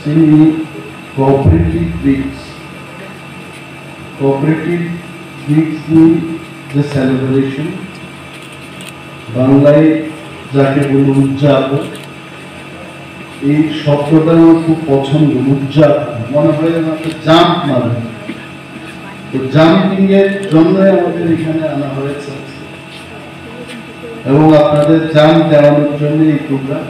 তিনি cooperative bricks যে celebration বাংলায় যাকে বলে উদযাপন, এই শব্দটা আমার খুব পছন্দ। উদযাপন মনে হয় আমাকে জাম্প মানে, তো জাম্পিং এর জন্য আমাদের এখানে আনা হয়েছে এবং আপনাদের জাম্প দেওয়ানোর জন্য এই প্রোগ্রাম।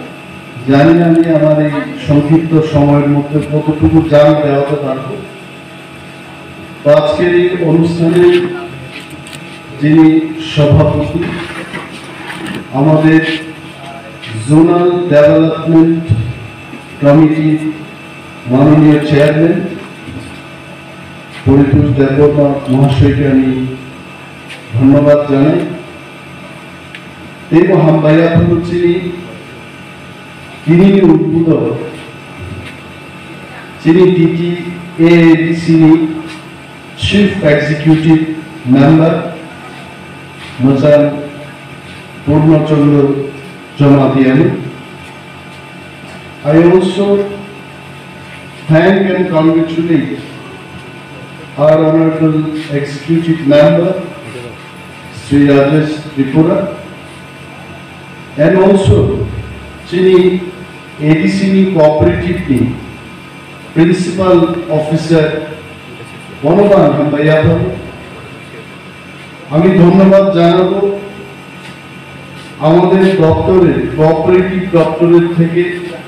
জানি আমি আমার এই সংক্ষিপ্ত সময়ের মধ্যে কতটুকু জাম্প দেওয়াতে পারবো। তো আজকের এই অনুষ্ঠানে যিনি সভাপতি, আমাদের জোনাল ডেভেলপমেন্ট কমিটির মাননীয় চেয়ারম্যান পরিতোষ দেববর্মা মহাশয়কে আমি ধন্যবাদ জানাই। এই হাম ভাইয়া তিনি উদ্বোধক, যিনি TTAADC চিফ এক্সিকিউটিভ মেম্বার মজান পূর্ণচন্দ্র জমাতিয়ানি। I also thank and congratulate our honorable executive member Sri Rajesh Tripura, and also যিনি ADC cooperative প্রিন্সিপাল অফিসার বনবান ভাইয়া। আমি ধন্যবাদ জানাবো আমাদের দপ্তরের কোঅপারেটিভ দপ্তরের থেকে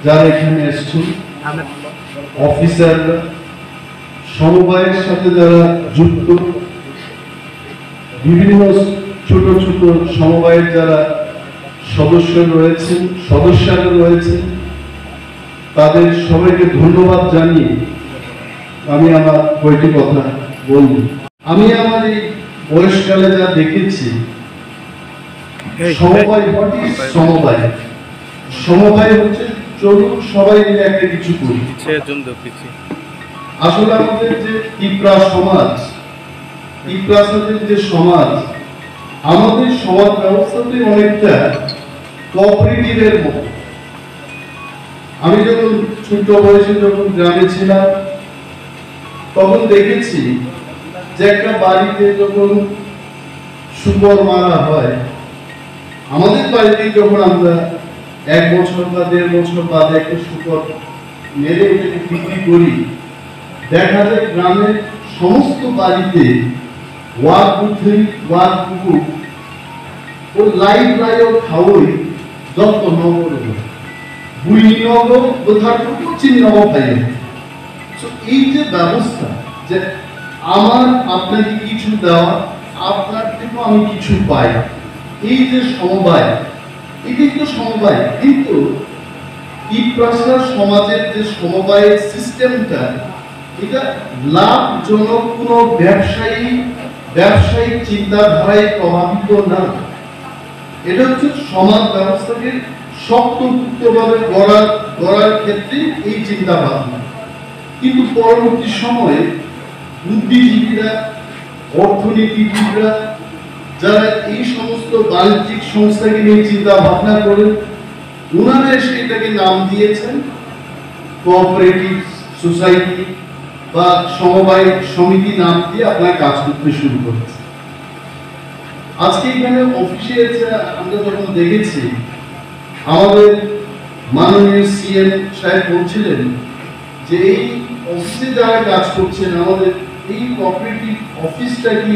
যারা এখানে এসেছেন, অফিসাররা, সমবায়ের সাথে যারা যুক্ত, বিভিন্ন ছোট ছোট সমবায়ের যারা সদস্যরা রয়েছেন, তাদের সবাইকে ধন্যবাদ জানিয়ে আমি আমার কয়েকটি কথা বলব। আমি আমার এই বয়সকালে যা দেখেছি, সমবায় হচ্ছে চলুন সবাই মিলে একটা কিছু করি। আসলে আমাদের যে সমাজ, আমাদের সমাজ ব্যবস্থাতে অনেকটা কোঅপারেটিভের মতো। আমি যখন ছোট বয়সে যখন গ্রামে ছিলাম, তখন দেখেছি যে একটা বাড়িতে যখন শুকর মারা হয়, আমাদের বাড়িতে যখন আমরা 1 বছর বা 1.5 বছর বাদে একটা শুকর মেরে বিক্রি করি, দেখা যায় গ্রামের সমস্ত বাড়িতে কুকুর ও লাইভ খাওয়াই যত নগর বুড়ি নগর কোথার কুকুর চিনি নগর খাই। এই যে ব্যবস্থা, যে আমার আপনাকে কিছু দেওয়া, আপনার থেকে আমি কিছু পাই, এই যে সমবায়, এটাই তো সমবায়। কিন্তু সমাজের যে সমবায়ের সিস্টেমটা, এটা লাভজনক কোনো ব্যবসায়িক চিন্তাধারায় প্রভাবিত না। এটা হচ্ছে সমাজ ব্যবস্থাকে শক্তভাবে গড়ার ক্ষেত্রে এই চিন্তা ভাবনা। কিন্তু পরবর্তী সময়ে বুদ্ধিজীবীরা, অর্থনীতিবিদরা, যারা এই সমস্ত বাণিজ্যিক সংস্থাকে নিয়ে চিন্তা ভাবনা করেন, ওনারা এসে এটাকে নাম দিয়েছেন কোঅপারেটিভ সোসাইটি বা সমবায় সমিতি নাম দিয়ে আপনার কাজ করতে শুরু করেছে। আজকে এখানে অফিসে আমরা যখন দেখেছি, আমাদের মাননীয় CM সাহেব বলছিলেন যে এই অফিসে যারা কাজ করছেন, আমাদের এই কোঅপারেটিভ অফিসটা কি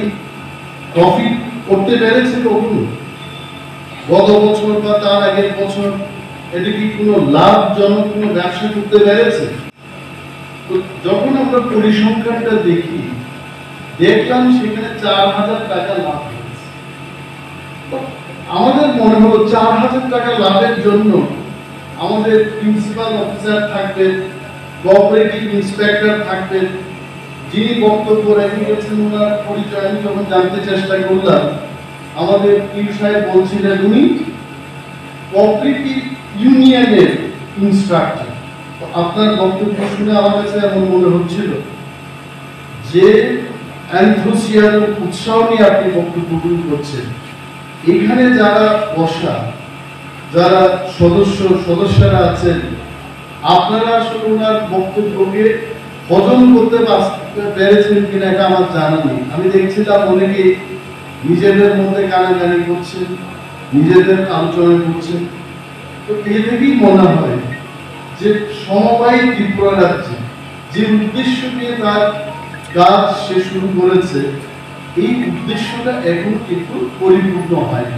প্রফিট করতে পেরেছে কখনো? গত বছর বা তার আগের বছর এটা কি কোনো লাভজনক কোনো ব্যবসা করতে পেরেছে? তো যখন আমরা পরিসংখ্যানটা দেখলাম সেখানে 4,000 টাকা লাভ হয়েছে। আমাদের মনে হলো 4,000 টাকা লাভের জন্য আমাদের প্রিন্সিপাল অফিসার থাকবেন, কোঅপারেটিভ ইন্সপেক্টর থাকবেন, যিনি বক্তব্য রেখে গেছেন ওনার পরিচয় আমি যখন জানতে চেষ্টা করলাম, আমাদের সাহেব বলছিলেন উনি কোঅপারেটিভ ইউনিয়নের ইনস্ট্রাক্টর। আপনার বক্তব্য শুনে আমার কাছে এমন মনে হচ্ছিল যে এনথুসিয়াজম, উৎসাহ নিয়ে আপনি বক্তব্যগুলো করছেন। এখানে যারা বসা যারা সদস্যরা আছেন, আপনারা আসলে ওনার বক্তব্যকে হজম করতে পেরেছেন কিনা এটা আমার জানা নেই। আমি দেখছিলাম অনেকে নিজেদের মধ্যে কানাকানি করছেন, নিজেদের আলোচনা করছেন। তো এ থেকেই মনে হয় যে সমবায় ত্রিপুরা রাজ্যে যে উদ্দেশ্য নিয়ে তার কাজ সে শুরু করেছে, এই উদ্দেশ্যটা এখন কিন্তু পরিপূর্ণ হয়।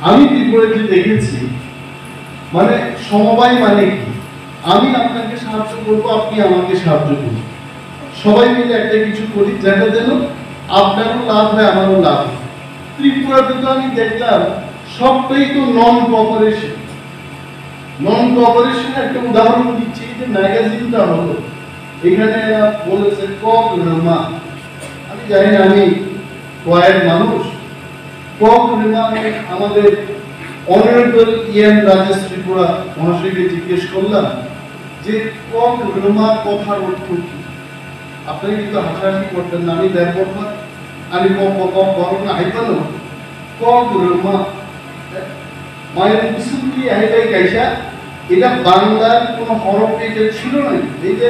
আমি ত্রিপুরাতে দেখেছি, মানে সমবায় মানে কি, আমি আপনাকে সাহায্য করবো, আপনি আমাকে সাহায্য করুন, সবাই মিলে একটা কিছু করি যেটা যেন আপনারও লাভ হয় আমারও লাভ হয়। ত্রিপুরাতে তো আমি দেখলাম সবটাই তো নন কোঅপারেশন। একটা উদাহরণ দিচ্ছি, যে ম্যাগাজিনটা হলো, এখানে বলেছে ক-রেমা, আমি জানি না, আমি কয়েক মানুষ ক-রেমা, আমাদের অনারেবল রাজেশ ত্রিপুরা মহাশয়কে জিজ্ঞেস করলাম যে ক-রেমা কথার অর্থ কি। আপনারা কিন্তু হাসাহাসি করতেন না, আমি দেখবো আমি করোনা হাইপানো ক-রেমা মায়ের বিশুদ্ধি হাইপাই গাইসা, এটা বাংলার কোনো হরফে এটা ছিল না। এই যে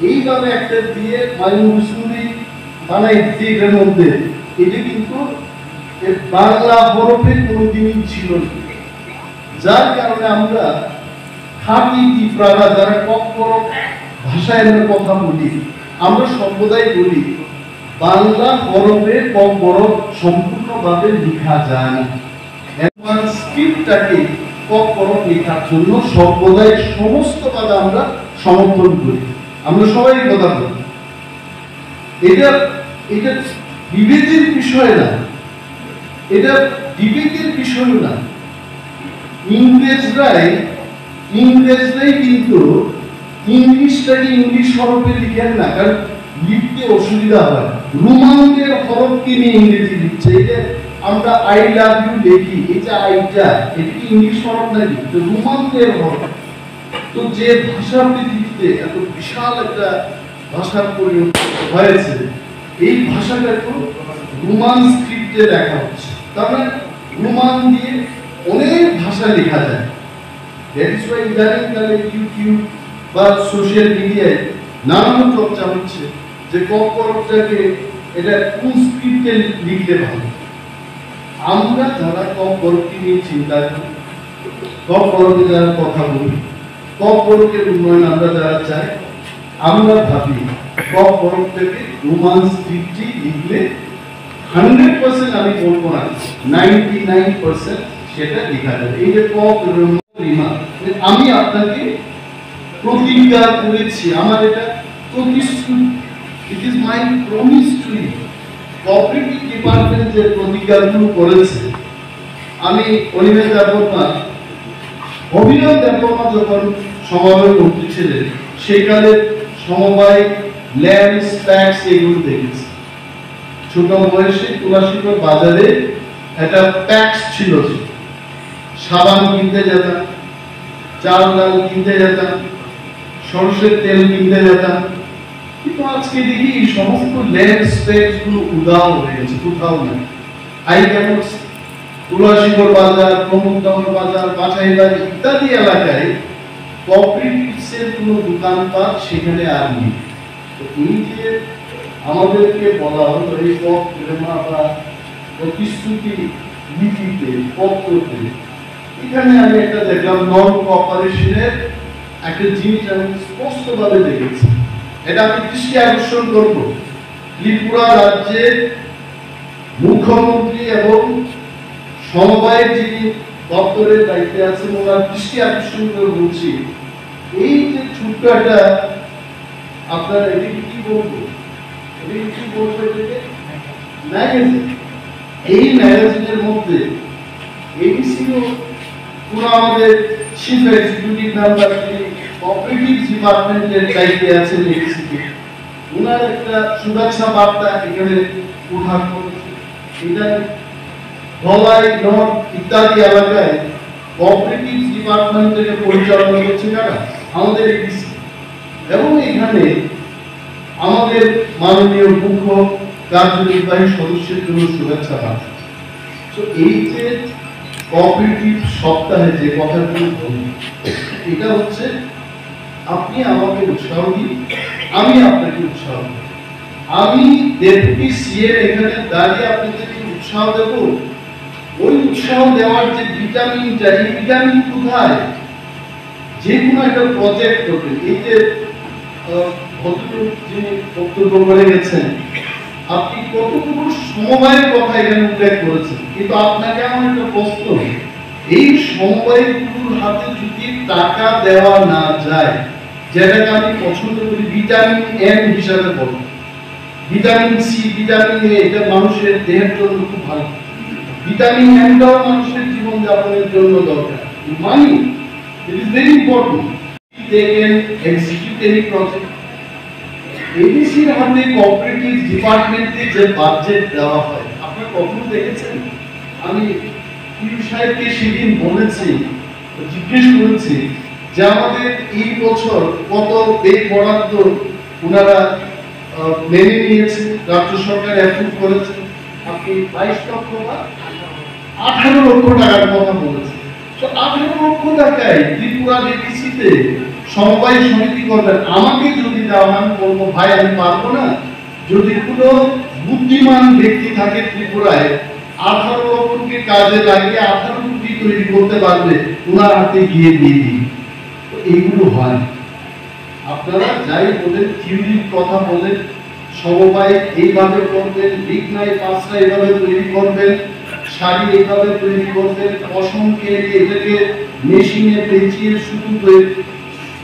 এইভাবে একটা দিয়ে মায়ের বিশুদ্ধি বানাই দিচ্ছে এটার মধ্যে, এটা কিন্তু বাংলা হরফে কোনোদিনই ছিল না। যার কারণে আমরা খাঁটি ত্রিপুরারা যারা ক-বড় ভাষায় আমরা কথা বলি, আমরা সর্বদাই বলি বাংলা হরফে ক-বড় সম্পূর্ণভাবে লেখা যায় না। স্ক্রিপ্টটাকে ক-বড় লেখার জন্য সর্বদাই সমস্তভাবে আমরা সমর্থন করি, আমরা সবাই কথা বলি। এটা বিবেকের বিষয় না, এটা বিবেকের বিষয় না। ইংরেজরাই কিন্তু ইংলিশটাকে ইংলিশ হরফে লিখেন না, কারণ লিখতে অসুবিধা হয়। রোমানদের হরফকে নিয়ে ইংরেজি লিখছে। এটা আমরা আই লাভ ইউ লিখি, এটা আইটা, এটা কি ইংলিশ হরফ নাকি? তো রোমানদের হরফ। তো যে ভাষা পৃথিবীতে এত বিশাল একটা ভাষার পরিণত হয়েছে, এই ভাষাটা তো রোমান স্ক্রিপ্টে লেখা হচ্ছে। তার মানে রোমান দিয়ে অনেক ভাষা লেখা যায়। দ্যাট ইজ ওয়াই ইদানিংকালে ইউটিউব বা সোশ্যাল মিডিয়ায় নানান চর্চা হচ্ছে যে ক-বড়টাকে এটা কোন স্ক্রিপ্টে লিখলে ভালো। আমরা যারা ক-বড়কে নিয়ে চিন্তা করি, ক-বড়কে যারা কথা বলি, ক-বড়কের উন্নয়ন আমরা যারা চাই, আমরা ভাবি ক-বড়টাকে রোমান স্ক্রিপ্টে লিখলে 100% আমি বলবো না, 99% সেটা লেখা যাবে। এই যে ক-রেমা, আমি আপনাকে প্রতিজ্ঞা করেছি, আমার এটা প্রতিশ্রুতি, it is my promise to you. Cooperative department যে প্রতিজ্ঞাগুলো করেছে, আমি অনিমেষ দেববর্মা, অভিনব দেববর্মা যখন সমবায় মন্ত্রী ছিলেন, সেকালে সমবায় ল্যান্ড ট্যাক্স এগুলো দেখেছি। ছোট বয়সে তুলাসীপুর বাজারে একটা ট্যাক্স ছিল, সাবান কিনতে যেতাম, চাল ডাল কিনতে যেতাম, সরষের তেল কিনতে যেতাম। কিন্তু আজকে দেখি এই সমস্ত ল্যান্ড ট্যাক্স গুলো উদাও হয়ে গেছে, কোথাও নেই। আই কেমন তুলাসীপুর বাজার, প্রমোদনগর বাজার, বাছাইবাড়ি ইত্যাদি এলাকায় কোঅপারেটিভসের কোনো দোকানপাট সেখানে আর নেই। তো এই যে আমাদেরকে বলা হলো এই ক-রেমা বা প্রতিশ্রুতি নীতিতে, পত্রতে, এখানে আমি একটা দেখলাম নন কোঅপারেশনের একটা জিনিস আমি স্পষ্টভাবে দেখেছি। এটা আমি দৃষ্টি আকর্ষণ করব, ত্রিপুরা রাজ্যের মুখ্যমন্ত্রী এবং সমবায়ের যিনি দপ্তরের দায়িত্বে আছেন, ওনার দৃষ্টি আকর্ষণ করে বলছি, এই যে ছোট্ট একটা, আপনারা এটাকে কি বলবো, এই ম্যাগাজিনের মধ্যে এবিসিও পুরো আমাদের চিফ এক্সিকিউটিভ মেম্বার কোঅপারেটিভ ডিপার্টমেন্টের দায়িত্বে আছেন এবিসিতে, ওনার একটা শুভেচ্ছা বার্তা এখানে উঠান করেছে। এটা ধলাই, নর্থ ইত্যাদি এলাকায় কোঅপারেটিভ ডিপার্টমেন্ট থেকে পরিচালনা করছে কারা, আমাদের এবিসি। এবং এখানে আমাদের মাননীয় মুখ্য কার্যনির্বাহী সদস্যের জন্য শুভেচ্ছা বার্তা। তো এই যে কোঅপারেটিভ সপ্তাহে যে কথাগুলো বলি, এটা হচ্ছে আপনি আমাকে উৎসাহ দিন, আমি আপনাকে উৎসাহ দিই। আমি ডেপুটি সিএম এখানে দাঁড়িয়ে আপনাদেরকে উৎসাহ দেব, ওই উৎসাহ দেওয়ার যে ভিটামিনটা, এই ভিটামিন কোথায়? যে কোনো একটা প্রজেক্ট করবেন। এই যে ভদ্রলোক যিনি বক্তব্য করে গেছেন, আপনি কতটুকু সমবায়ের কথা এখানে উল্লেখ করেছেন, কিন্তু আপনাকে আমার একটা প্রশ্ন, এই সমবায়গুলোর হাতে যদি টাকা দেওয়া না যায়, যেটাকে আমি পছন্দ করি ভিটামিন এন হিসাবে বলবো, ভিটামিন সি, ভিটামিন এ, এটা মানুষের দেহের জন্য খুব ভালো। ভিটামিন এনটাও মানুষের জীবন যাপনের জন্য দরকার। Money, it is very important. They can execute any project. এডিসির হাতে কোঅপারেটিভ ডিপার্টমেন্টে যে বাজেট দেওয়া হয়, আপনারা কখনো দেখেছেন? আমি ইউ সাহেবকে সেদিন বলেছি, জিজ্ঞেস করেছি যে আমাদের এই বছর কত ব্যয় বরাদ্দ ওনারা মেনে নিয়েছে, রাজ্য সরকার অ্যাপ্রুভ করেছে। আপনি 22 লক্ষ বা 18 লক্ষ টাকার কথা বলেছেন। তো 18 লক্ষ টাকায় ত্রিপুরা ডিসিতে সমবায় সমিতি করবেন। আমাকে যদি দেওয়া হয়, আমি বলবো ভাই আমি পারবো না। যদি কোনো বুদ্ধিমান ব্যক্তি থাকে ত্রিপুরায় 18 লক্ষকে কাজে লাগিয়ে 18 কোটি তৈরি করতে পারবে, ওনার হাতে গিয়ে দিয়ে দিন। এইগুলো হয়। আপনারা যাই বলেন, থিওরির কথা বলেন, সমবায় এইভাবে করবেন, লিগনাই পাঁচটা এইভাবে তৈরি করবেন, শাড়ি এইভাবে তৈরি করবেন, পশমকে এটাকে মেশিনে পেঁচিয়ে শুধু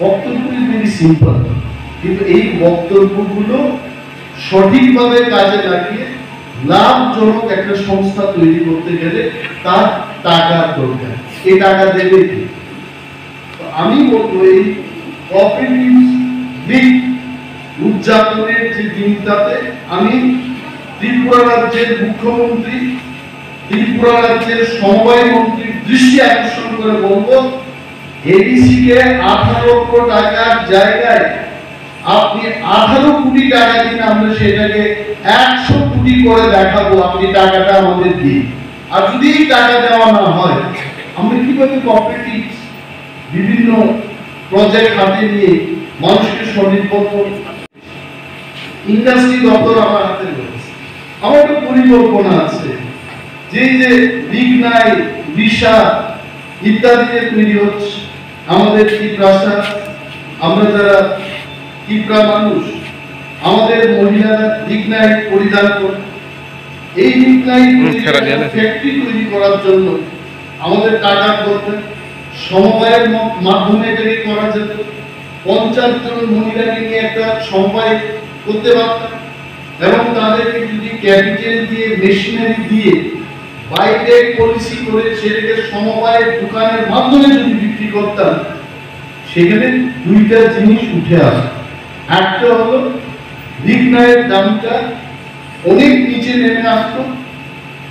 বক্তব্যগুলি ভেরি সিম্পল, কিন্তু এই বক্তব্যগুলো সঠিকভাবে কাজে লাগিয়ে লাভজনক একটা সংস্থা তৈরি করতে গেলে তার টাকা দরকার। এই টাকা দেবে কি? আমি বলবো এই কোঅপারেটিভ উইক উদযাপনের যে দিনটাতে আমি ত্রিপুরা রাজ্যের মুখ্যমন্ত্রী, ত্রিপুরা রাজ্যের সমবায় মন্ত্রীর দৃষ্টি আকর্ষণ করে বলবো, এডিসিকে 18 লক্ষ টাকার জায়গায় আপনি 18 কোটি টাকা দিন, আমরা সেটাকে 100 কোটি করে দেখাবো। আপনি টাকাটা আমাদের দিন। আর যদি টাকা দেওয়া না হয়, আমরা কিভাবে কোঅপারেটিভ বিভিন্ন প্রজেক্ট হাতে নিয়ে মানুষকে স্বনির্ভর করব? ইন্ডাস্ট্রি দপ্তর আমার হাতে রয়েছে, আমার একটা পরিকল্পনা আছে যে লিগনাই, রিসা ইত্যাদিতে তৈরি হচ্ছে আমাদের ত্রিপ্রাসা। আমরা যারা ত্রিপ্রা মানুষ, আমাদের মহিলারা লিগনাই পরিধান করে, এই লিগনাই ফ্যাক্টরি তৈরি করার জন্য আমাদের টাকা দরকার। সমবায়ের মাধ্যমে এটাকে করা যেত। 50 জন মহিলাকে নিয়ে একটা সমবায় করতে পারতাম এবং তাদেরকে যদি ক্যাপিটাল দিয়ে, মেশিনারি দিয়ে, বাইরে পলিসি করে সেটাকে সমবায়ের দোকানের মাধ্যমে যদি বিক্রি করতাম, সেখানে দুইটা জিনিস উঠে আসে। একটা হলো লিগনাইয়ের দামটা অনেক নিচে নেমে আসতো।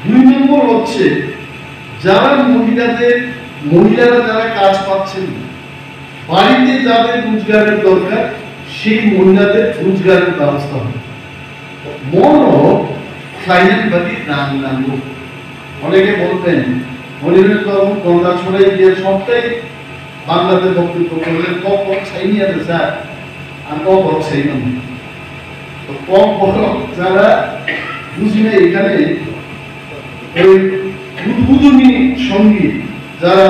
2 নম্বর হচ্ছে যারা মহিলারা যারা কাজ পাচ্ছেন না, বাড়িতে যাদের রোজগারের দরকার, সেই মহিলাদের রোজগারের ব্যবস্থা হবে। মনও ফাইনাল বাড়ি নাম নামলো। অনেকে বলতেন মনিরের কর্ম গঙ্গা ছড়াই দিয়ে সবটাই বাংলাতে বক্তব্য করলেন, কখন ছাইনি আছে স্যার, আর কখন ছাইন তো কম বড় যারা বুঝি না, এখানে ওই উদ্বোধনী সঙ্গীত যারা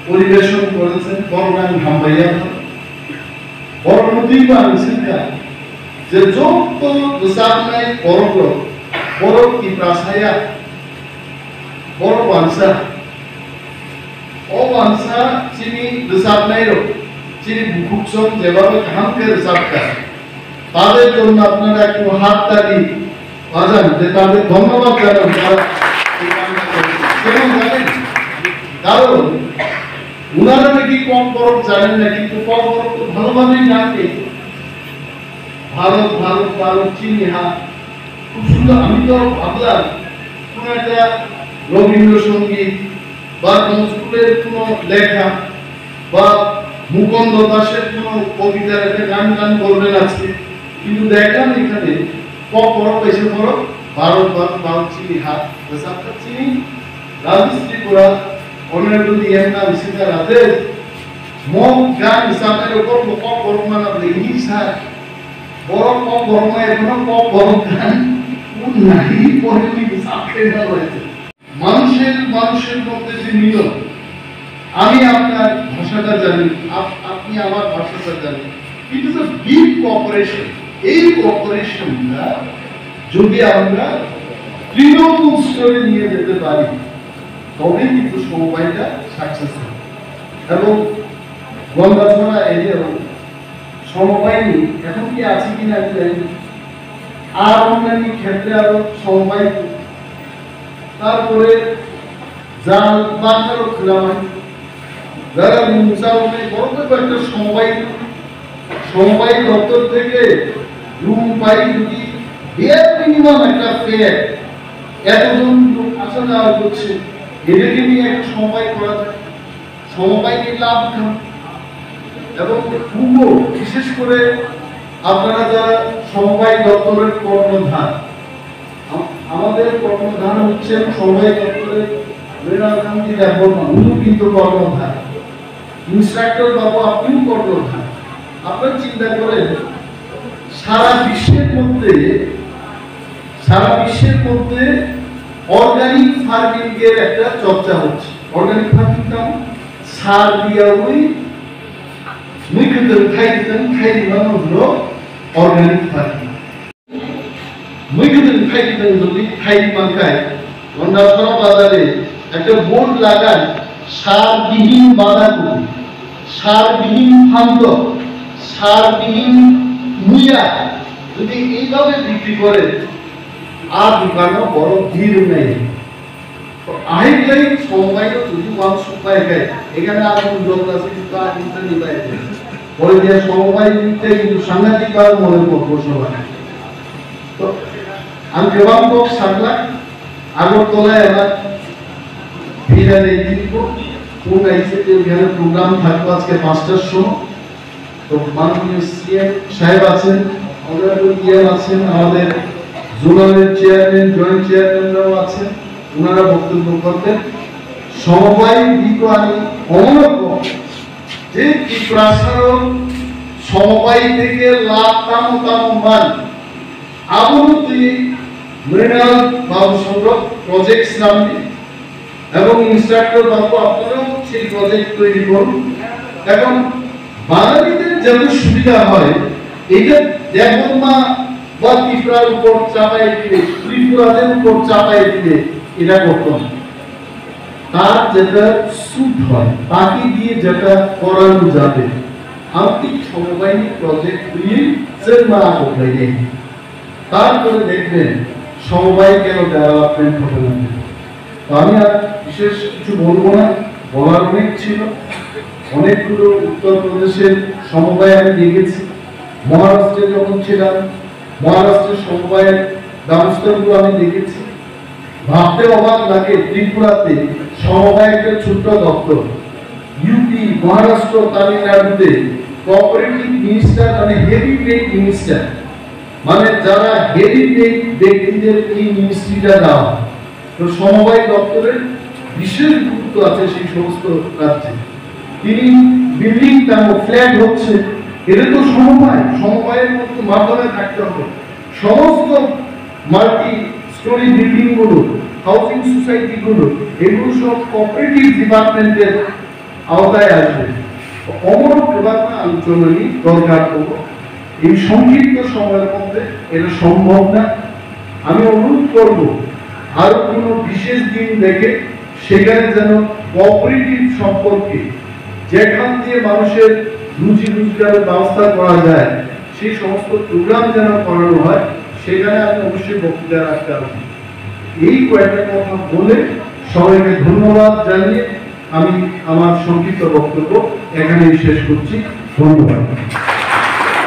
পরিবেশন করেছেন, বড়গান হাম্বাইয়া বড় নদী আনছেন যে যত দোসাবনায় বড় কি প্রাসায়া বড় বানসা ও বানসা চিনি দোসাবনাইরো চিনি বুকুকসন যেভাবে কাহামকে দোসাবকা, তাদের জন্য আপনারা একটু হাত তালি বাজান, যে তাদের ধন্যবাদ জানান। কারণ উনারা নাকি কম বরফ জানেন না, কিন্তু কম বরফ তো ভালোভাবেই জানবে। ভারত ভারত ভারত চিনি, হ্যাঁ খুব সুন্দর। আমি তো ভাবলাম কোন একটা রবীন্দ্রসঙ্গীত বা নজরুলের কোনো লেখা বা মুকুন্দ দাসের কোনো কবিতার একটা গান করবেন আজকে, কিন্তু দেখলাম এখানে কম বরফ এসে বরফ ভারত ভারত ভারত চিনি, হাত চিনি রাজশ্রী করা Honorable Diana Visita Rajesh, Mom Gan Samer উপর কম গরম না লাগলে স্যার বড় কম গরম এখন কম গরম গান নাই পরিণতি সাথে না হয়েছে মানুষের মধ্যে যে মিলন আমি আপনার ভাষাটা জানি আপনি আমার ভাষাটা জানেন it is a big cooperation এই কোঅপারেশনটা যদি আমরা তৃণমূল স্তরে নিয়ে যেতে পারি তবে কিন্তু সময়টা সাকসেস হবে এবং গঙ্গাছড়া এরিয়াও সমবায়নি এখন কি আছে কিনা আমি জানি আর অন্যান্য ক্ষেত্রে আরো সমবায় তারপরে জাল বাংলারও খোলা হয় যারা মুসাফে বড় একটা সমবায় দপ্তর থেকে রুম পাই যদি এর মিনিমাম একটা ফেয়ার এতজন লোক আসা যাওয়া করছে এদেরকে নিয়ে একটা সমবায় করা যায় সমবায়কে লাভ খান এবং পূর্ব বিশেষ করে আপনারা যারা সমবায় দপ্তরের কর্মধার আমাদের কর্মধার হচ্ছে সমবায় দপ্তরের মৃণাল কান্তি দেববর্মা উনি কিন্তু কর্মধার ইনস্ট্রাক্টর বাবু আপনিও কর্মধার আপনারা চিন্তা করেন সারা বিশ্বের মধ্যে অর্গানিক ফার্মিং এর একটা চর্চা হচ্ছে অর্গানিক ফার্মিং কাম সার দিয়া ওই অর্গানিক ফার্মিং বাজারে একটা বোর্ড লাগান সারবিহীন বাঁধাকপি সারবিহীন ফান্ত সারবিহীন মুইয়া যদি এইভাবে বিক্রি করে আর দোকানে বড় ভিড় নেই আহিলাই সমবায় যদি মানুষ উপায় খায় এখানে আর কোন লোক আছে কিন্তু আর কিন্তু নিবাই বলে দিয়ে সমবায় নিতে কিন্তু সাংঘাতিক ভাবে মনে করবো সবাই তো আমি কেমন লোক সারলাম আগরতলায় এবার ভিড়া নেই দিব কোন আইসে যে এখানে প্রোগ্রাম থাকবো আজকে 5টার সময় তো মাননীয় সিএম সাহেব আছেন অনারেবল ইএম আছেন আমাদের জোনালের চেয়ারম্যান জয়েন্ট চেয়ারম্যানরাও আছেন ওনারা বক্তব্য করতেন সমবায় বিজ্ঞানী অমরক যে কি প্রসারণ সমবায় থেকে লাভ তাম মান আবুতি মৃণাল বাবু সংগ্রহ প্রজেক্টস নামে এবং ইনস্ট্রাক্টর বাবু আপনারাও সেই প্রজেক্ট তৈরি করুন এখন বাঙালিদের যত সুবিধা হয় এটা দেববর্মা বা ত্রিপুরার উপর চাপাই দিলে ত্রিপুরাদের উপর চাপাই দিলে এটা করতো না তার যেটা সুট হয় তাকে দিয়ে যেটা করানো যাবে আর্থিক সমবায় প্রজেক্ট দিয়ে না করলে তারপরে দেখবেন সমবায় কেন ডেভেলপমেন্ট হবে না আমি আর বিশেষ কিছু বলবো না বলার অনেক ছিল অনেকগুলো উত্তরপ্রদেশের সমবায় আমি দেখেছি মহারাষ্ট্রে যখন ছিলাম মহারাষ্ট্রের সমবায়ের ব্যবস্থাগুলো আমি দেখেছি ভাবতে অবাক লাগে ত্রিপুরাতে সমবায় একটা ছোট্ট দপ্তর ইউপি মহারাষ্ট্র তামিলনাড়ুতে কোঅপারেটিভ মিনিস্টার মানে হেভি পেইড মিনিস্টার মানে যারা হেভি পেইড ব্যক্তিদের এই মিনিস্ট্রিটা দেওয়া তো সমবায় দপ্তরের বিশেষ গুরুত্ব আছে সেই সমস্ত রাজ্যে তিনি বিল্ডিং তেমন ফ্ল্যাট হচ্ছে এটা তো সমবায়ের মাধ্যমে থাকতে হবে সমস্ত মাল্টি স্টোরি বিল্ডিং গুলো হাউসিং সোসাইটি গুলো এগুলো সব কোঅপারেটিভ ডিপার্টমেন্টের আওতায় আসবে অমরক এবার আলোচনা নিয়ে দরকার করব এই সংক্ষিপ্ত সময়ের মধ্যে এটা সম্ভব না আমি অনুরোধ করব আরো কোনো বিশেষ দিন দেখে সেখানে যেন কোঅপারেটিভ সম্পর্কে যেখান দিয়ে মানুষের রুজি রোজগারের ব্যবস্থা করা যায় সেই সমস্ত প্রোগ্রাম যেন করানো হয় সেখানে আমি অবশ্যই বক্তৃতা রাখতে পারবো এই কয়েকটা কথা বলে সবাইকে ধন্যবাদ জানিয়ে আমি আমার সংক্ষিপ্ত বক্তব্য এখানেই শেষ করছি ধন্যবাদ